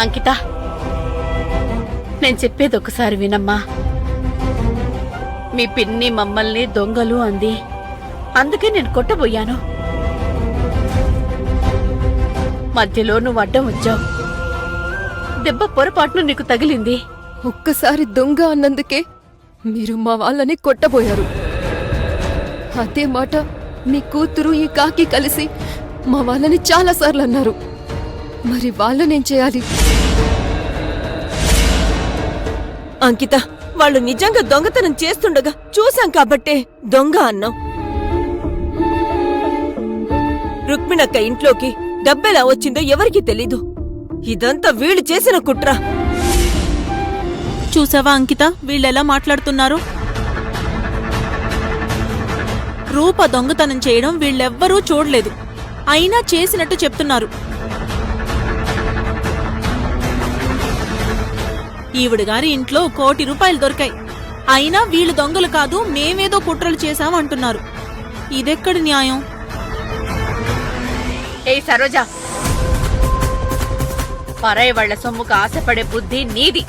అంకిత, నేను చెప్పేది ఒకసారి వినమ్మా. మీ పిన్ని మమ్మల్ని దొంగలు అంది, అందుకే నేను కొట్టబోయాను. మధ్యలో నువ్వు అడ్డం వచ్చావు. దెబ్బ పొరపాటును నీకు తగిలింది. ఒక్కసారి దొంగ అన్నందుకే మీరు మా వాళ్ళని కొట్టబోయారు. అదే మాట మీ కూతురు ఈ కాకి కలిసి మా వాళ్ళని చాలాసార్లు అన్నారు. మరి వాళ్ళనేం చేయాలి? అంకిత, వాళ్ళు నిజంగా దొంగతనం చేస్తుండగా చూశాం కాబట్టే దొంగ అన్నాం. రుక్మిణక్క ఇంట్లోకి డబ్బెలా వచ్చిందో ఎవరికీ తెలీదు. ఇదంతా వీళ్ళు చేసిన కుట్ర. చూసావా అంకిత, వీళ్ళెలా మాట్లాడుతున్నారు? రూప దొంగతనం చేయడం వీళ్ళెవ్వరూ చూడలేదు, అయినా చేసినట్టు చెప్తున్నారు. ఈవిడగారి ఇంట్లో 1 కోటి రూపాయలు దొరికాయి, అయినా వీళ్ళు దొంగలు కాదు, మేమేదో కుట్రలు చేశామంటున్నారు. ఇదెక్కడి న్యాయం? ఏ సరోజ, పరాయి వాళ్ల సొమ్ముకు ఆశపడే బుద్ధి నీది,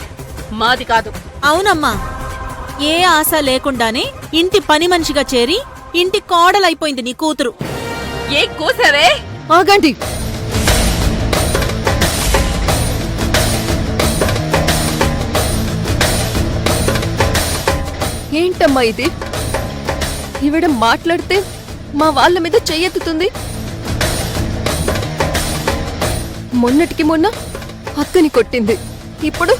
మాది కాదు. అవునమ్మా, ఏ ఆశ లేకుండానే ఇంటి పని మనిషిగా చేరి ఇంటి కోడలైపోయింది నీ కూతురు. ఏ కూసరే? ఆగండి. ఏంటమ్మా ఇది? ఈవిడ మాట్లాడితే మా వాళ్ళ మీద చెయ్యెత్తుతుంది. మొన్నటికి మొన్న అక్కని కొట్టింది, ఇప్పుడు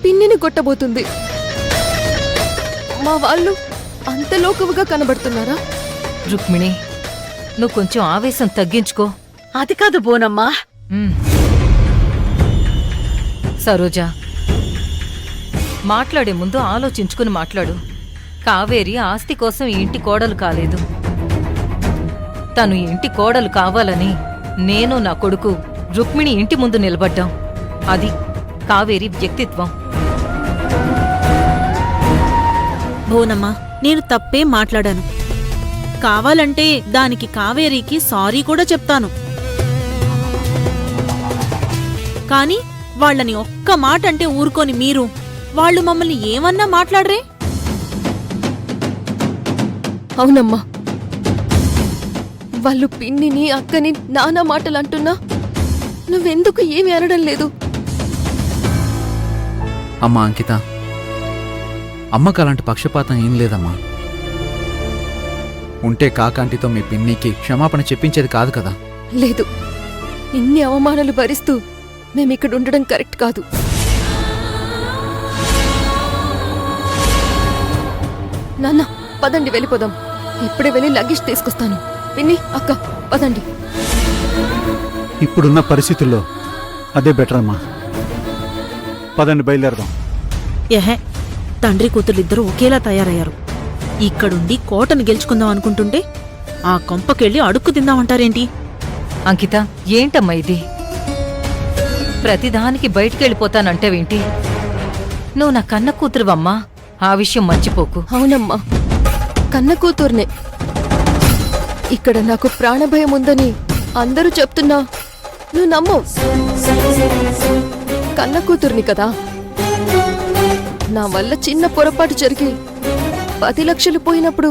పిన్నిని కొట్టబోతుంది. మా వాళ్ళు అంత లోకువుగా కనబడుతున్నారా? రుక్మిణి, నువ్వు కొంచెం ఆవేశం తగ్గించుకో. అది కాదు బోనమ్మా. సరోజా, మాట్లాడే ముందు ఆలోచించుకుని మాట్లాడు. కావేరి ఆస్తి కోసం ఈ ఇంటి కోడలు కాలేదు. తను ఇంటి కోడలు కావాలని నేను నా కొడుకు రుక్మిణి ఇంటి ముందు నిలబడ్డాం. అది కావేరి వ్యక్తిత్వం. భువనమ్మా, నేను తప్పే మాట్లాడాను. కావాలంటే దానికి కావేరీకి సారీ కూడా చెప్తాను. కాని వాళ్ళని ఒక్క మాట అంటే ఊరుకోని మీరు, వాళ్ళు మమ్మల్ని ఏమన్నా మాట్లాడరే? అవునమ్మా, వాళ్ళు పిన్నిని అక్కని నానా మాటలు అంటున్నా నువ్వెందుకు ఏమి అనడం లేదు? అమ్మా అంకిత, అమ్మకు అలాంటి పక్షపాతం ఏం లేదమ్మా. ఉంటే కాకాంటితో మీ పిన్నికి క్షమాపణ చెప్పించేది కాదు కదా. లేదు, ఇన్ని అవమానాలు భరిస్తూ మేమిక్కడ ఉండడం కరెక్ట్ కాదు. నాన్న, పదండి వెళ్ళిపోదాం. ఇప్పుడే వెళ్ళి లగేజ్ తీసుకొస్తాను. పిన్ని, అక్క, పదండి. ఇప్పుడున్న పరిస్థితుల్లో అదే బెటర్ అమ్మా. పదండి, బయలుదేరదాం. ఎహే, తండ్రి కూతురిద్దరూ ఒకేలా తయారయ్యారు. ఇక్కడుండి కోటను గెలుచుకుందాం అనుకుంటుంటే ఆ కొంపకెళ్ళి అడుక్కు తిందామంటారేంటి? అంకిత, ఏంటమ్మా ఇది? ప్రతిదానికి బయటికెళ్ళిపోతానంటావేంటి? నువ్వు నా కన్న కూతురువమ్మా, ఆ విషయం మర్చిపోకు. అవునమ్మా, కన్న కూతుర్నే. ఇక్కడ నాకు ప్రాణభయం ఉందని అందరూ చెప్తున్నా నువ్వు నమ్మవు. కన్న కూతుర్ని కదా. నా వల్ల చిన్న పొరపాటు జరిగి 10 లక్షలు పోయినప్పుడు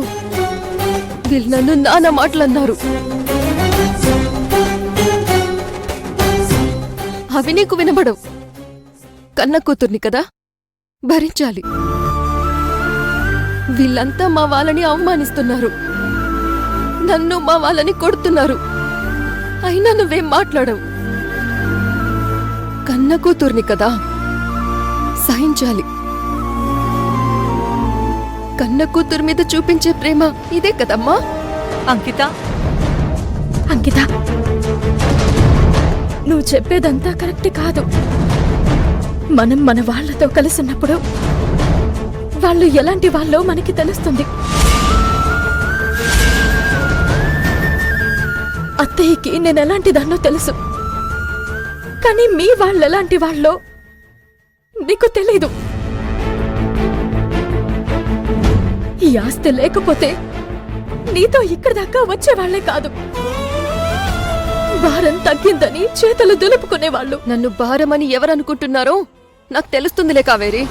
వీళ్ళు నన్ను నానా మాటలన్నారు. అవి నీకు వినబడవు. కన్న కూతుర్ని కదా, భరించాలి. వీళ్ళంతా మా వాళ్ళని అవమానిస్తున్నారు, నన్ను మా వాళ్ళని కొడుతున్నారు, అయినా నువ్వేం మాట్లాడవు. కన్న కూతుర్ని కదా, సహించాలి. కన్న కూతురు మీద చూపించే ప్రేమ ఇదే కదమ్మా. అంకిత, అంకిత, నువ్వు చెప్పేదంతా కరెక్ట్ కాదు. మనం మన వాళ్లతో కలిసినప్పుడు వాళ్ళు ఎలాంటి వాళ్ళో మనకి తెలుస్తుంది. అత్తయ్యకి నేనెలాంటి దాన్నో తెలుసు, కానీ మీ వాళ్ళెలాంటి వాళ్ళో నీకు తెలీదు. ఈ ఆస్తి లేకపోతే నీతో ఇక్కడి దాకా వచ్చేవాళ్లే కాదు. భారం తగ్గిందని చేతులు దులుపుకునేవాళ్ళు. నన్ను భారమని ఎవరనుకుంటున్నారో నాకు తెలుస్తుందిలే కావేరి.